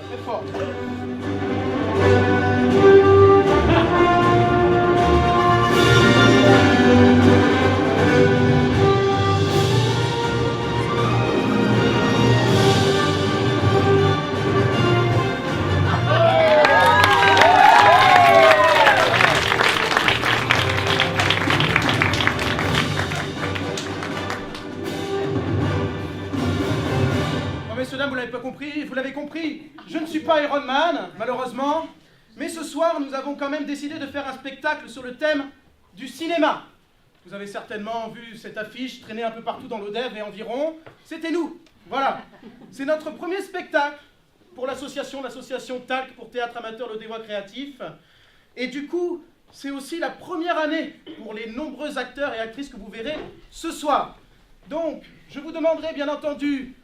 Très fort. Messieurs, dames, vous l'avez compris, je ne suis pas Iron Man, malheureusement, mais ce soir, nous avons quand même décidé de faire un spectacle sur le thème du cinéma. Vous avez certainement vu cette affiche traîner un peu partout dans l'Odève et environ. C'était nous, voilà. C'est notre premier spectacle pour l'association TALC pour Théâtre Amateur Lodévois Créatif. Et du coup, c'est aussi la première année pour les nombreux acteurs et actrices que vous verrez ce soir. Donc, je vous demanderai bien entendu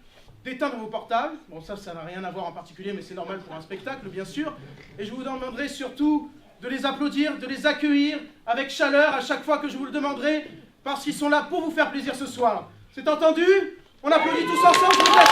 d'éteindre vos portables. Bon, ça n'a rien à voir en particulier, mais c'est normal pour un spectacle, bien sûr. Et je vous demanderai surtout de les applaudir, de les accueillir avec chaleur à chaque fois que je vous le demanderai, parce qu'ils sont là pour vous faire plaisir ce soir. C'est entendu? On applaudit tous ensemble, je vous laisse.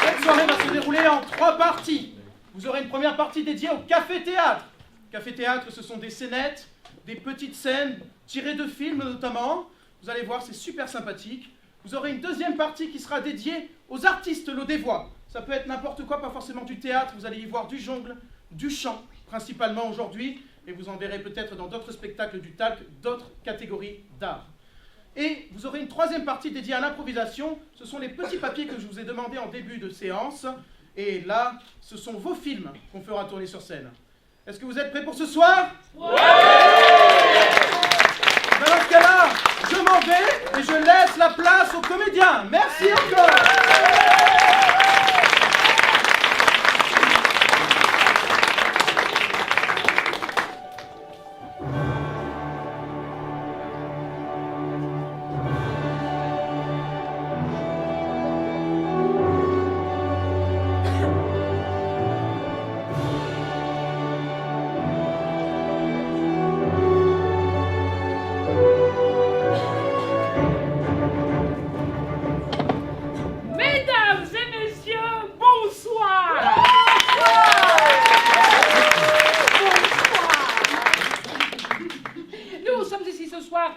Cette soirée va se dérouler en 3 parties. Vous aurez une première partie dédiée au café-théâtre. Café-théâtre, ce sont des scénettes, des petites scènes tirées de films notamment. Vous allez voir, c'est super sympathique. Vous aurez une deuxième partie qui sera dédiée aux artistes lodévois. Ça peut être n'importe quoi, pas forcément du théâtre. Vous allez y voir du jongle, du chant, principalement aujourd'hui. Et vous en verrez peut-être dans d'autres spectacles du TALC, d'autres catégories d'art. Et vous aurez une troisième partie dédiée à l'improvisation. Ce sont les petits papiers que je vous ai demandés en début de séance. Et là, ce sont vos films qu'on fera tourner sur scène. Est-ce que vous êtes prêts pour ce soir? Ouais! Dans ce cas-là, je m'en vais et je laisse la place aux comédiens. Merci encore!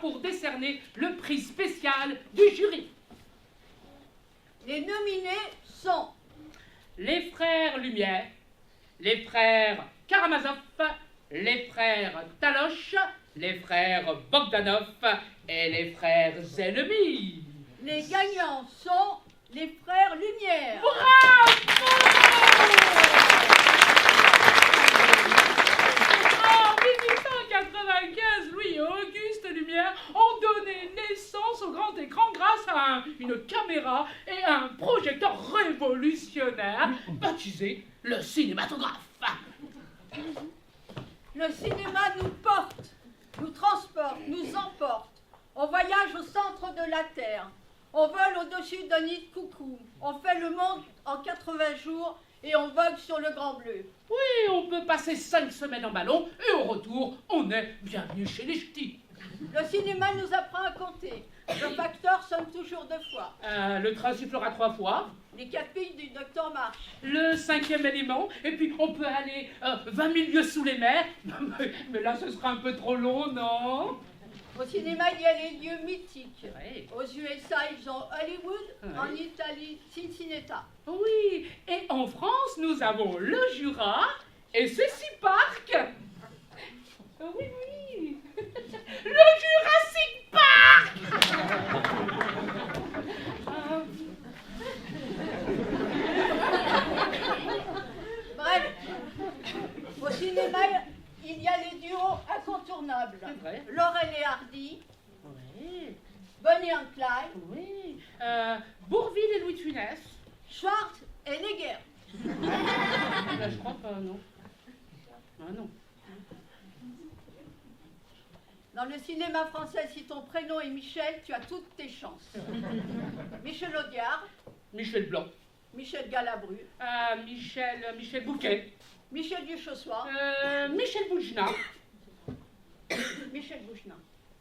pour décerner le prix spécial du jury. Les nominés sont les frères Lumière, les frères Karamazov, les frères Taloche, les frères Bogdanov et les frères ennemis. Les gagnants sont les frères Lumière. Bravo! En 1895, Louis et Auguste Lumière ont donné naissance au grand écran grâce à une caméra et un projecteur révolutionnaire baptisé le cinématographe. Le cinéma nous porte, nous transporte, nous emporte. On voyage au centre de la Terre. On vole au-dessus d'un nid de coucou. On fait le monde en 80 jours et on vogue sur le Grand Bleu. Oui, on peut passer 5 semaines en ballon et au retour, on est bienvenu chez les ch'tis. Le cinéma nous apprend à compter. Le facteur sonne toujours 2 fois. Le train sifflera 3 fois. Les 4 filles du docteur March. Le 5e élément. Et puis, on peut aller 20 000 lieues sous les mers. Mais là, ce sera un peu trop long, non? Au cinéma, il y a les lieux mythiques. Ouais. Aux USA, ils ont Hollywood. Ouais. En Italie, Cincinnati. Oui, et en France, nous avons le Jura et ceci Park. Oui, oui. Le Jurassic Park. Bref, au cinéma, il y a les duos incontournables. C'est vrai. Laurel et Hardy, Oui, Bonnie and Clyde, oui. Bourvil et Louis de Funès. Schwartz et Neger. Là, je crois pas, non. Ah non. Dans le cinéma français, si ton prénom est Michel, tu as toutes tes chances. Michel Audiard, Michel Blanc. Michel Galabru. Michel Bouquet. Michel Duchossois. Michel Boujna. Michel Bouchna.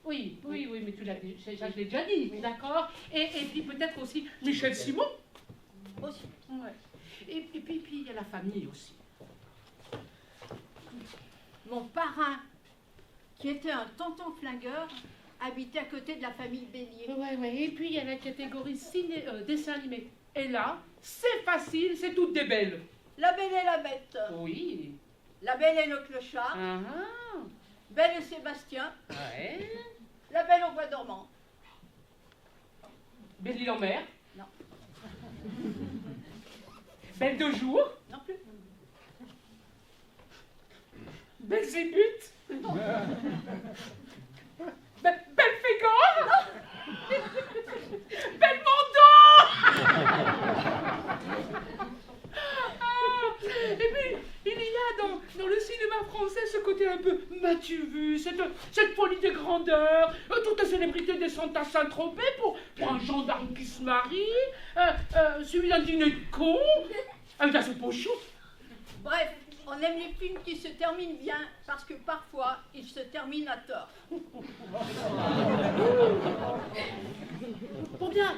Oui, mais tu l'as dit, ça, je l'ai déjà dit, d'accord. Et puis peut-être aussi Michel Simon. Aussi. Ouais. Et puis il y a la famille aussi. Mon parrain, qui était un tonton flingueur, habitait à côté de la famille Bélier. Ouais. Et puis il y a la catégorie dessin animé. Et là, c'est facile, c'est toutes des belles. La Belle et la Bête. Oui. La Belle et le Clochard. Ah. Belle et Sébastien. Ouais. La Belle au bois dormant. Belle-Île en mer. Non. Belle de jour. Non plus. Belle zébute. Belle Fégor. Belle Mondo. Et puis, il y a dans le cinéma français ce côté un peu m'as-tu vu, cette folie des grandeurs, toute la célébrité descend à Saint-Tropez pour un gendarme qui se marie, suivi d'un dîner de con, avec un soupe au chou. Bref, on aime les films qui se terminent bien parce que parfois ils se terminent à tort. Pour bien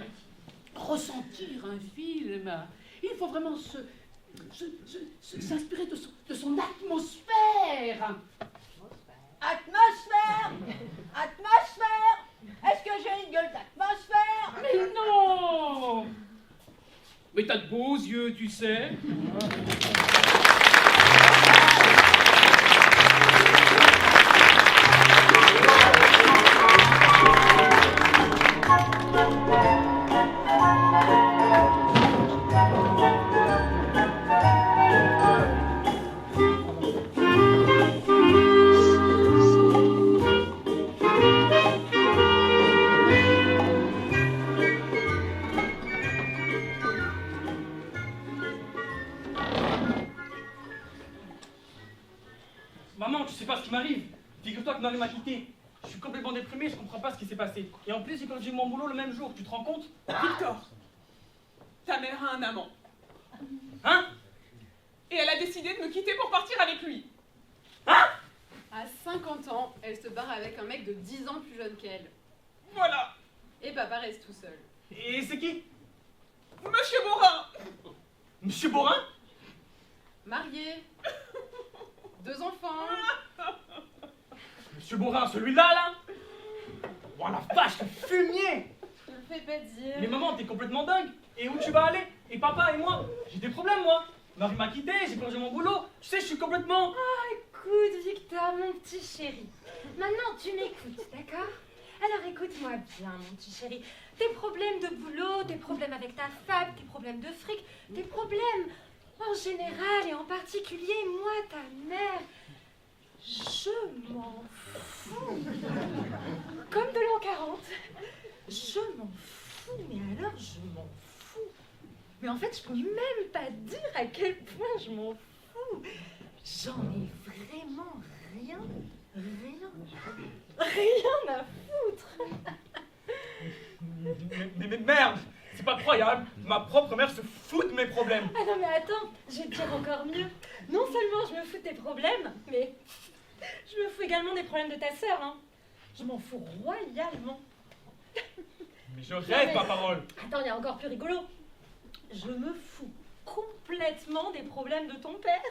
ressentir un film, il faut vraiment s'inspirer de son atmosphère. Atmosphère. Atmosphère. Est-ce que j'ai une gueule d'atmosphère? Mais non! Mais t'as de beaux yeux, tu sais. Maman, tu sais pas ce qui m'arrive. Figure-toi que Marie m'a quitté. Je suis complètement déprimé, je comprends pas ce qui s'est passé. Et en plus, j'ai perdu mon boulot le même jour, tu te rends compte? Victor, ta mère a un amant. Hein? Et elle a décidé de me quitter pour partir avec lui. Hein? À 50 ans, elle se barre avec un mec de 10 ans plus jeune qu'elle. Voilà. Et papa reste tout seul. Et c'est qui? Monsieur Borin. Monsieur Borin? Marié. 2 enfants. Monsieur Borin, celui-là, là? Oh la vache, le fumier! Je le fais pas dire. Mais maman, t'es complètement dingue. Et où tu vas aller? Et papa et moi? J'ai des problèmes, moi. Marie m'a quitté, j'ai perdu mon boulot. Tu sais, je suis complètement... Écoute, Victor, mon petit chéri. Maintenant, tu m'écoutes, d'accord? Alors écoute-moi bien, mon petit chéri. Tes problèmes de boulot, tes problèmes avec ta femme, tes problèmes de fric, tes problèmes en général et en particulier, moi, ta mère, je m'en fous. Comme de l'an 40. Je m'en fous, mais alors je m'en fous. Mais en fait, je peux même pas dire à quel point je m'en fous. J'en ai vraiment rien à foutre. Mais merde! C'est pas croyable! Ma propre mère se fout de mes problèmes! Ah non mais attends, je vais te dire encore mieux. Non seulement je me fous de tes problèmes, mais je me fous également des problèmes de ta sœur, hein. Je m'en fous royalement. Mais je rêve, ma parole! Attends, il y a encore plus rigolo. Je me fous complètement des problèmes de ton père.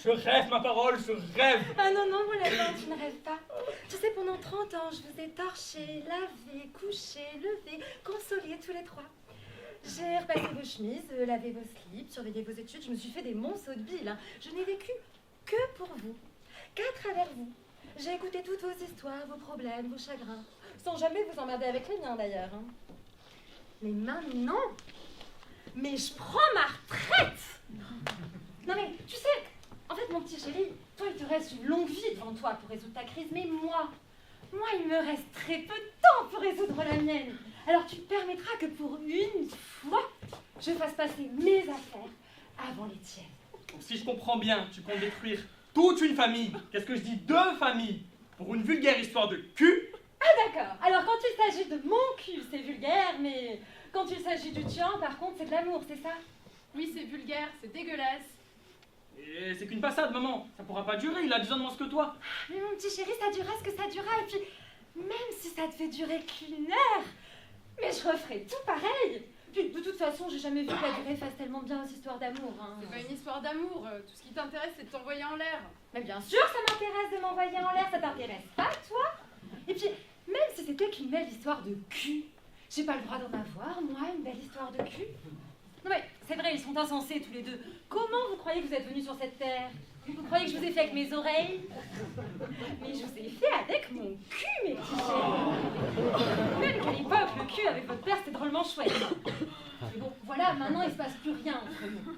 Je rêve, ma parole, je rêve! Ah non, non, mon lapin, tu ne rêves pas. Tu sais, pendant 30 ans, je vous ai torché, lavé, couché, levé, consolé tous les trois. J'ai repassé vos chemises, lavé vos slips, surveillé vos études, je me suis fait des monceaux de billes, hein. Je n'ai vécu que pour vous, qu'à travers vous. J'ai écouté toutes vos histoires, vos problèmes, vos chagrins, sans jamais vous emmerder avec les miens d'ailleurs, hein. Mais maintenant, mais je prends ma retraite. Non mais, tu sais, en fait, mon petit chéri, toi, il te reste une longue vie devant toi pour résoudre ta crise, mais moi, il me reste très peu de temps pour résoudre la mienne. Alors, tu permettras que pour une fois, je fasse passer mes affaires avant les tiennes. Donc, si je comprends bien, tu comptes détruire toute une famille. Qu'est-ce que je dis? 2 familles. Pour une vulgaire histoire de cul. Ah d'accord, alors quand il s'agit de mon cul, c'est vulgaire, mais Quand il s'agit du tien, par contre, c'est de l'amour, c'est ça? Oui, c'est vulgaire, c'est dégueulasse. Et c'est qu'une passade, maman. Ça pourra pas durer, il a 10 ans de moins que toi. Mais mon petit chéri, ça durera ce que ça durera. Et puis, même si ça devait durer qu'une heure, mais je referais tout pareil. Puis, de toute façon, j'ai jamais vu que la durée fasse tellement bien aux histoires d'amour. Hein. C'est pas une histoire d'amour, tout ce qui t'intéresse c'est de t'envoyer en l'air. Mais bien sûr, ça m'intéresse de m'envoyer en l'air, ça t'intéresse pas, toi? Et puis, même si c'était qu'une belle histoire de cul, j'ai pas le droit d'en avoir, moi, une belle histoire de cul? Non mais, c'est vrai, ils sont insensés tous les deux. Comment vous croyez que vous êtes venus sur cette terre? Vous croyez que je vous ai fait avec mes oreilles? Mais je vous ai fait avec mon cul, mes petits chéris. Même qu'à l'époque, le cul avec votre père, c'était drôlement chouette. Mais bon, voilà, maintenant, il se passe plus rien entre nous.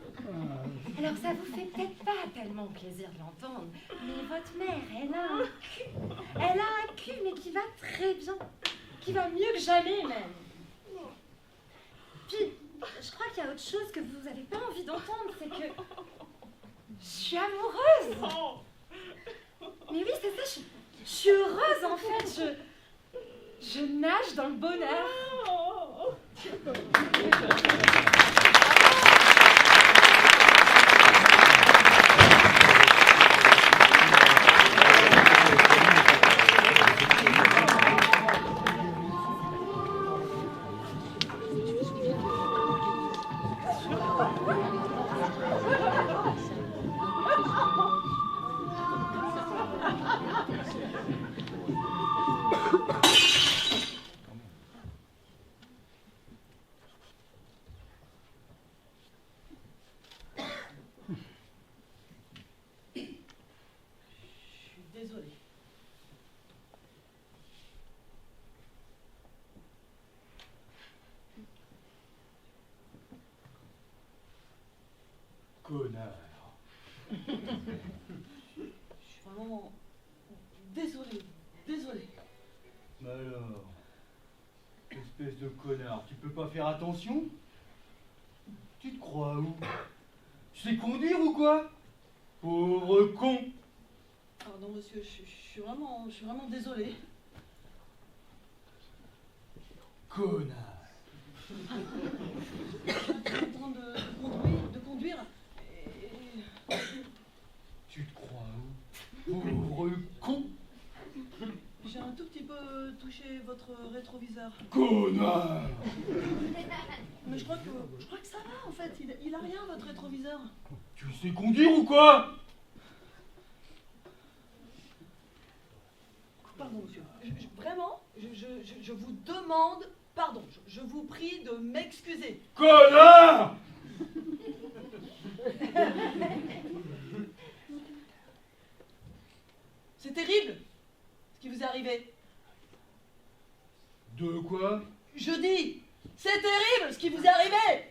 Alors, ça vous fait peut-être pas tellement plaisir de l'entendre, mais votre mère, elle a un cul. Elle a un cul, mais qui va très bien. Qui va mieux que jamais, même. Puis, je crois qu'il y a autre chose que vous n'avez pas envie d'entendre, c'est que je suis amoureuse. Mais oui, c'est ça, je suis heureuse en fait, je nage dans le bonheur. Désolé. Connard. Je suis vraiment désolé. Mais alors, espèce de connard, tu peux pas faire attention? Tu te crois où? Tu sais conduire ou quoi? Pauvre con! Pardon monsieur, je suis vraiment désolé. Connard! Je suis en train de conduire et... Tu te crois où? Pauvre con! J'ai un tout petit peu touché votre rétroviseur. Connard! Mais je crois que ça va en fait, il a rien votre rétroviseur. Tu sais conduire ou quoi? Pardon monsieur, vraiment, je vous demande pardon, je vous prie de m'excuser. Connard! C'est terrible ce qui vous est arrivé. De quoi? Je dis, c'est terrible ce qui vous est arrivé.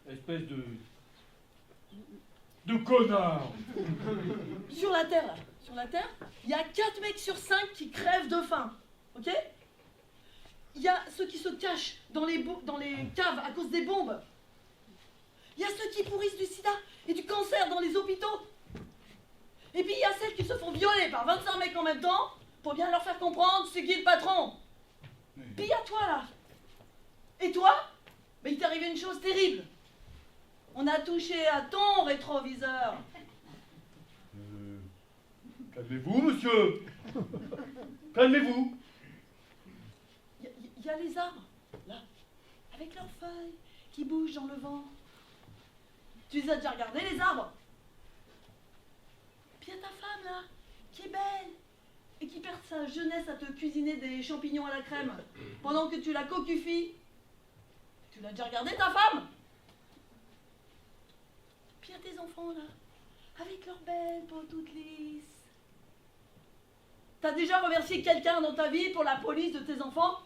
Espèce de connard! Sur la Terre, il y a 4 mecs sur 5 qui crèvent de faim, ok? Il y a ceux qui se cachent dans les caves à cause des bombes. Il y a ceux qui pourrissent du sida et du cancer dans les hôpitaux. Et puis il y a celles qui se font violer par 25 mecs en même temps pour bien leur faire comprendre c'est qui le patron. Puis il y a toi là. Et toi, ben, il t'est arrivé une chose terrible. On a touché à ton rétroviseur. Calmez-vous, monsieur! Calmez-vous! Il y a les arbres, là, avec leurs feuilles qui bougent dans le vent. Tu les as déjà regardés, les arbres? Puis il y a ta femme, là, qui est belle et qui perd sa jeunesse à te cuisiner des champignons à la crème pendant que tu la cocufies. Tu l'as déjà regardé, ta femme? Puis il y a tes enfants, là, avec leurs belles peaux toutes lisses. T'as déjà remercié quelqu'un dans ta vie pour la police de tes enfants?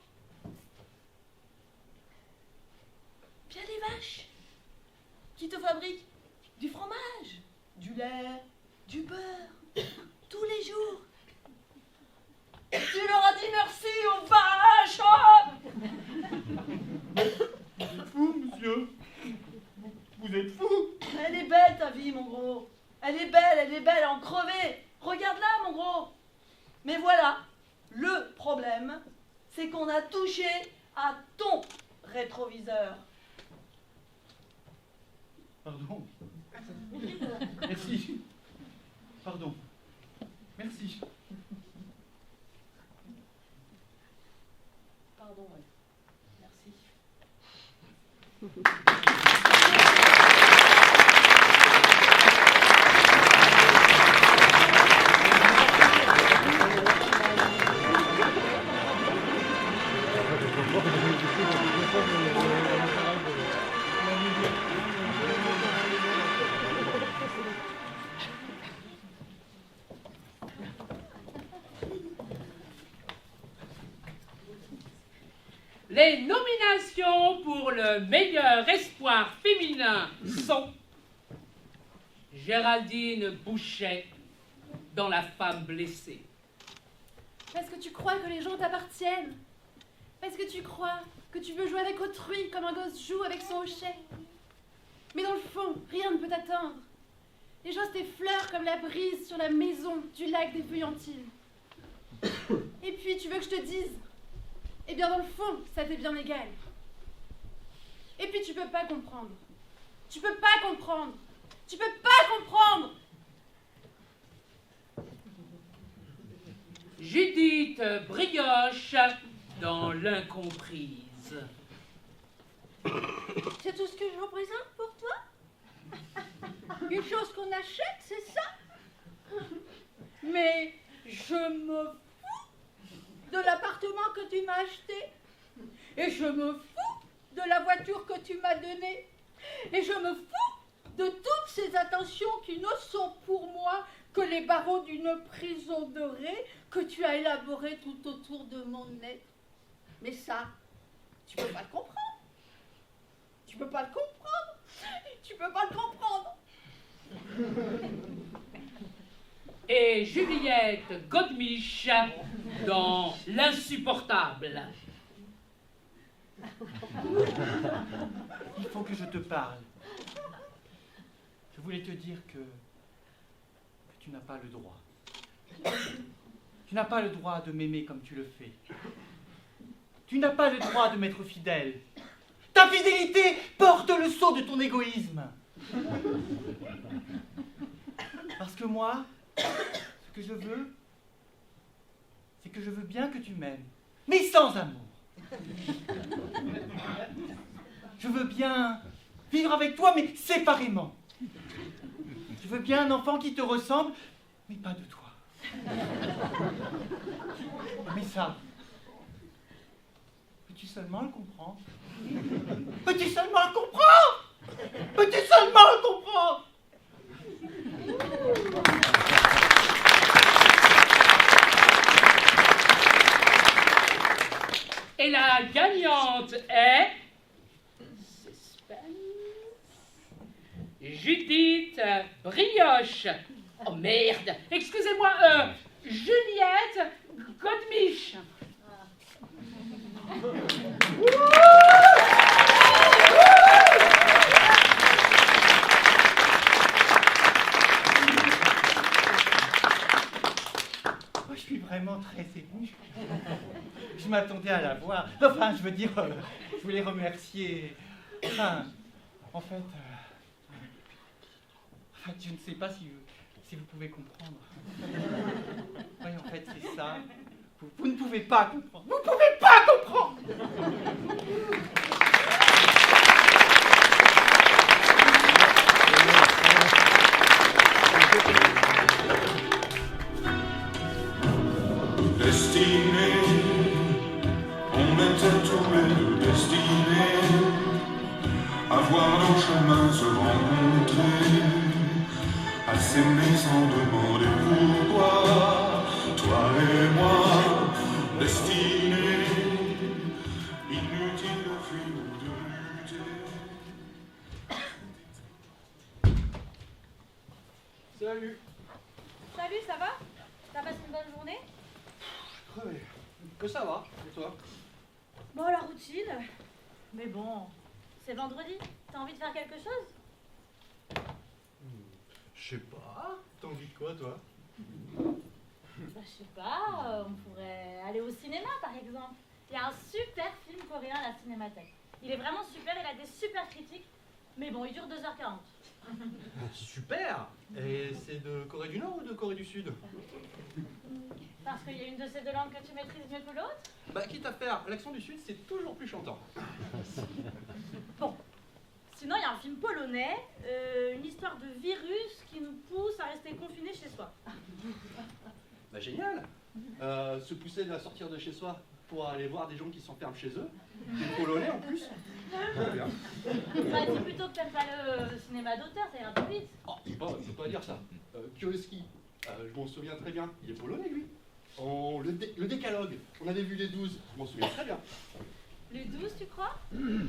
Puis il y a les vaches qui te fabriquent du fromage, du lait, du beurre, tous les jours. Tu leur as dit merci aux vaches! Vous êtes fou, monsieur! Vous êtes fou! Elle est belle ta vie, mon gros. Elle est belle à en crever. Regarde-la, mon gros. Mais voilà, le problème, c'est qu'on a touché à ton rétroviseur. Pardon. Merci. Pardon. Merci. Pardon, ouais. Merci. Les nominations pour le meilleur espoir féminin sont Géraldine Bouchet dans La femme blessée. Parce que tu crois que les gens t'appartiennent. Parce que tu crois que tu veux jouer avec autrui comme un gosse joue avec son hochet. Mais dans le fond, rien ne peut t'atteindre. Les choses t'effleurent comme la brise sur la maison du lac des Feuillantines. Et puis, tu veux que je te dise? Eh bien, dans le fond, ça t'est bien égal. Et puis, tu peux pas comprendre. Tu peux pas comprendre. Tu peux pas comprendre. Judith Brioche dans L'incomprise. C'est tout ce que je représente pour toi? Une chose qu'on achète, c'est ça? Mais je me fous de l'appartement que tu m'as acheté. Et je me fous de la voiture que tu m'as donnée. Et je me fous de toutes ces attentions qui ne sont pour moi que les barreaux d'une prison dorée que tu as élaborée tout autour de mon nez. Mais ça, tu peux pas le comprendre. Tu peux pas le comprendre. Tu peux pas le comprendre. Et Juliette Godemiche dans L'insupportable. Il faut que je te parle. Je voulais te dire que tu n'as pas le droit. Tu n'as pas le droit de m'aimer comme tu le fais. Tu n'as pas le droit de m'être fidèle. Ta fidélité porte le sceau de ton égoïsme. Parce que moi, ce que je veux, c'est que je veux bien que tu m'aimes, mais sans amour. Je veux bien vivre avec toi, mais séparément. Je veux bien un enfant qui te ressemble, mais pas de toi. Mais ça, peux-tu seulement le comprendre? Peux-tu seulement le comprendre? Peux-tu seulement le comprendre? Et la gagnante est Judith Brioche. Oh merde, excusez-moi, Juliette Godemiche. Moi, je suis vraiment très ému. Je m'attendais à la voir. Enfin, je veux dire, je voulais remercier. Enfin, en fait, je ne sais pas si vous pouvez comprendre. Oui, en fait, c'est ça. Vous ne pouvez pas comprendre. Vous ne pouvez pas comprendre. Destinés, on était tous les deux destinés à voir nos chemins se rencontrer, à s'aimer sans demander pourquoi, toi et moi, destinés, inutile de fuir ou de lutter. Salut. Salut, ça va? T'as passé une bonne journée? Crevé. Que ça va, et toi? Bon, la routine. Mais bon, c'est vendredi. T'as envie de faire quelque chose? Je sais pas. T'as envie de quoi, toi? Bah, je sais pas, on pourrait aller au cinéma par exemple. Il y a un super film coréen à la Cinémathèque. Il est vraiment super, il a des super critiques, mais bon, il dure 2h40. Super! Et c'est de Corée du Nord ou de Corée du Sud? Parce qu'il y a une de ces deux langues que tu maîtrises mieux que l'autre? Bah, quitte à faire l'accent du Sud, c'est toujours plus chantant. Bon. Sinon, il y a un film polonais, une histoire de virus qui nous pousse à rester confinés chez soi. Bah, génial! Se pousser à sortir de chez soi pour aller voir des gens qui s'enferment chez eux. Des Polonais en plus. Très bien. Bah, dis plutôt que t'aimes pas le cinéma d'auteur, ça ira plus vite. Oh, faut pas dire ça. Kiełowski, je m'en souviens très bien. Il est polonais, lui. Le décalogue, on avait vu les 12, je m'en souviens très bien. Les 12, tu crois?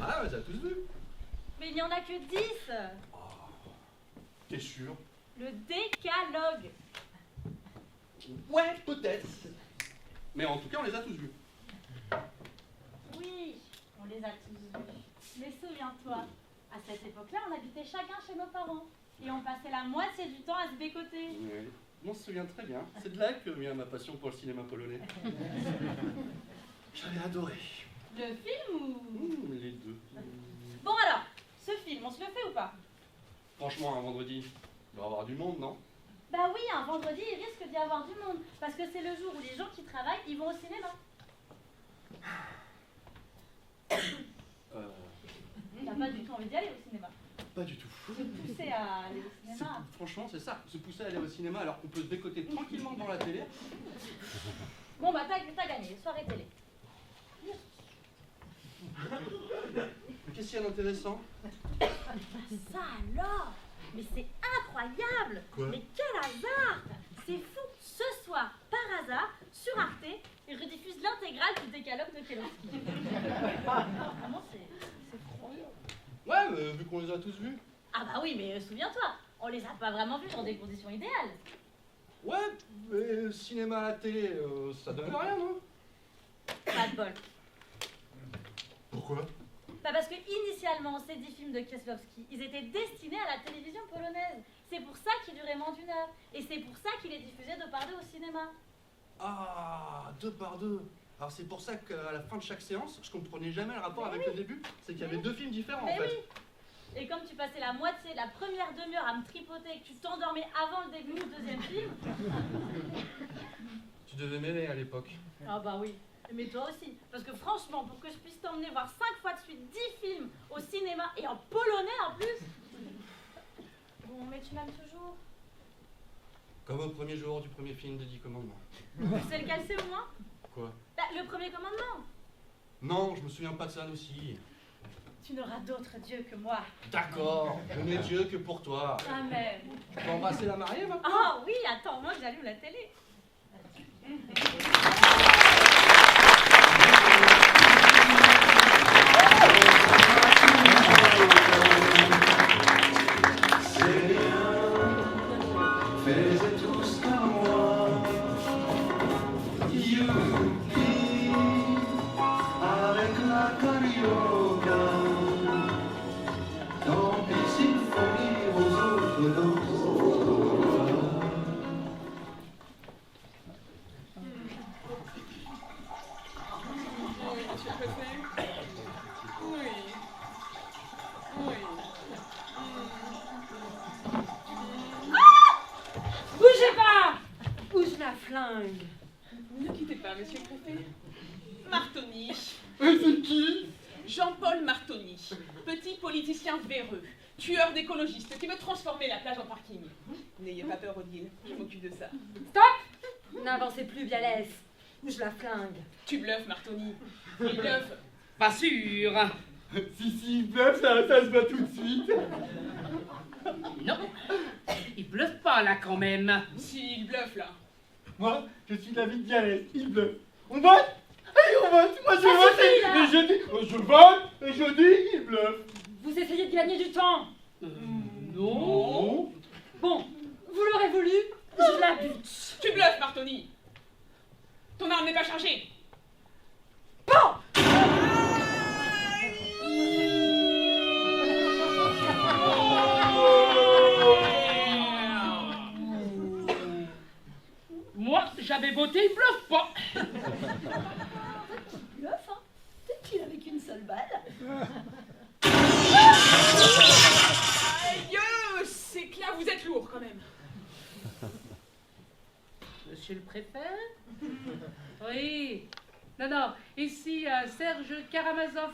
Ah, on les a tous vus. Mais il n'y en a que 10. T'es sûr? Le décalogue. Ouais, peut-être. Mais en tout cas, on les a tous vus. Oui, on les a tous vus. Mais souviens-toi, à cette époque-là, on habitait chacun chez nos parents. Et on passait la moitié du temps à se bécoter. Oui, on se souvient très bien. C'est de là que vient ma passion pour le cinéma polonais. J'avais adoré. Le film ou... Les deux. Bon alors, ce film, on se le fait ou pas? Franchement, un vendredi, il doit y avoir du monde, non? Bah oui, un vendredi, il risque d'y avoir du monde. Parce que c'est le jour où les gens qui travaillent, ils vont au cinéma. T'as pas du tout envie d'y aller au cinéma? Pas du tout. Se pousser à aller au cinéma. Franchement, c'est ça. Se pousser à aller au cinéma alors qu'on peut se bécoter tranquillement devant la télé. Bon bah t'as gagné, soirée télé. Qu'est-ce qu'il y a d'intéressant? Ça alors! Mais c'est incroyable! Quoi? Mais quel hasard! C'est fou! Ce soir, par hasard, sur Arte, ils rediffusent l'intégrale du décalogue de Kiełowski. Vraiment, c'est trop. Ouais, mais vu qu'on les a tous vus. Ah bah oui, mais souviens-toi, on les a pas vraiment vus dans des conditions idéales. Ouais, mais cinéma à la télé, ça donne rien, non? Pas de bol. Pourquoi? Bah parce que initialement, ces 10 films de Kieślowski, ils étaient destinés à la télévision polonaise. C'est pour ça qu'ils duraient moins d'1 heure. Et c'est pour ça qu'il est diffusé 2 par 2 au cinéma. Ah, 2 par 2. Alors c'est pour ça qu'à la fin de chaque séance, je comprenais jamais le rapport Mais avec oui. le début. C'est qu'il y avait 2 films différents Mais en fait. oui. Et comme tu passais la moitié, la première demi-heure à me tripoter et que tu t'endormais avant le début du deuxième film. Tu devais m'aimer à l'époque. Ah bah oui. Mais toi aussi. Parce que franchement, pour que je puisse t'emmener voir 5 fois de suite 10 films au cinéma et en polonais en plus. Bon, mais tu m'aimes toujours. Comme au premier jour du premier film des 10 commandements. Tu sais lequel c'est au moins? Quoi? Bah, le premier commandement. Non, je me souviens pas de ça aussi. Tu n'auras d'autre Dieu que moi. D'accord, je n'ai Dieu que pour toi. Amen. Tu vas embrasser la mariée maintenant? Ah oui, attends, moi j'allume la télé. Faisait tous comme moi, youpi, avec la carioca. Tant pis s'il faut dire aux autres danses. Monsieur le préfet? Oui. Oui. Bougez pas! Bouge la flingue. Ne quittez pas, monsieur le préfet. Martoni. C'est qui? Jean-Paul Martoni, petit politicien véreux, tueur d'écologistes qui veut transformer la plage en parking. N'ayez pas peur, Odile, je m'occupe de ça. Stop! N'avancez plus, Bialès. Bouge la flingue. Tu bluffes, Martoni. Il bluffe. Pas sûr. Si, il bluffe, ça se voit tout de suite. Non, il bluffe pas là quand même. Si, il bluffe là. Moi, je suis David Bialès, il bluffe. On vote? Allez, on vote. Moi, je vote et je dis... Je vote et je dis, il bluffe. Vous essayez de gagner du temps. Non. Bon, vous l'aurez voulu, je la bute. Tu bluffes, Martoni. Ton arme n'est pas chargée. Bon! Moi, j'avais voté, il bluffe pas. Bluff, hein? Monsieur le préfet? Oui. Non, ici, Serge Karamazov.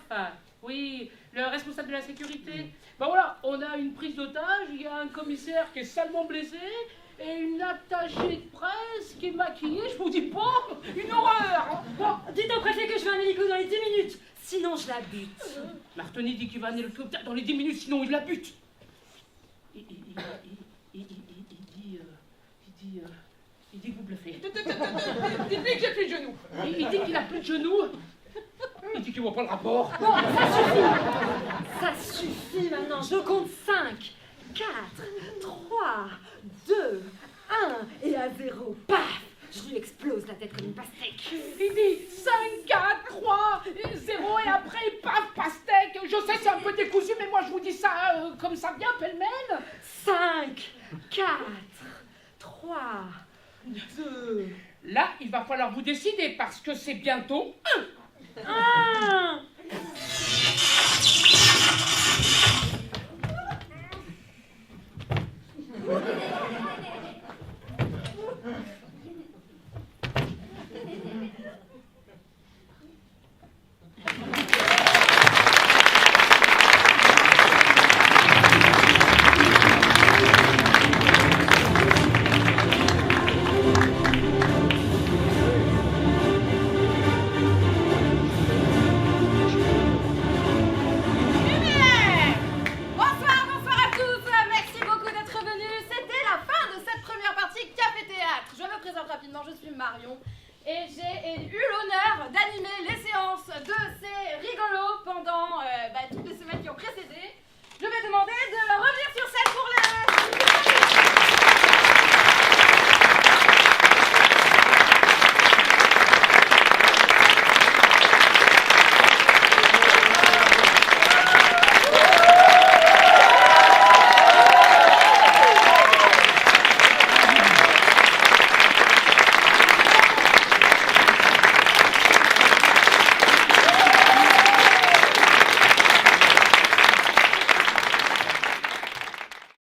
Oui, le responsable de la sécurité. Ben voilà, on a une prise d'otage, il y a un commissaire qui est salement blessé, et une attachée de presse qui est maquillée, je vous dis pas, une horreur. Bon, dites au préfet que je veux un hélico dans les 10 minutes, sinon je la bute. Martoni dit qu'il va un hélicoptère dans les 10 minutes, sinon il la bute. Il dit que vous bluffez. Dites-lui que j'ai plus de genoux. Il dit qu'il a plus de genoux. Il dit qu'il voit pas le rapport. Bon, ça suffit. Ça suffit maintenant, je compte 5, 4, 3, 2, 1 et à 0. Paf! Je lui explose la tête comme une pastèque. Il dit 5, 4, 3, 0 et après paf, pastèque. Je sais, c'est un peu décousu, mais moi je vous dis ça comme ça vient, pêle-mêle. 5, 4, 3, 2. Là, il va falloir vous décider parce que c'est bientôt 1.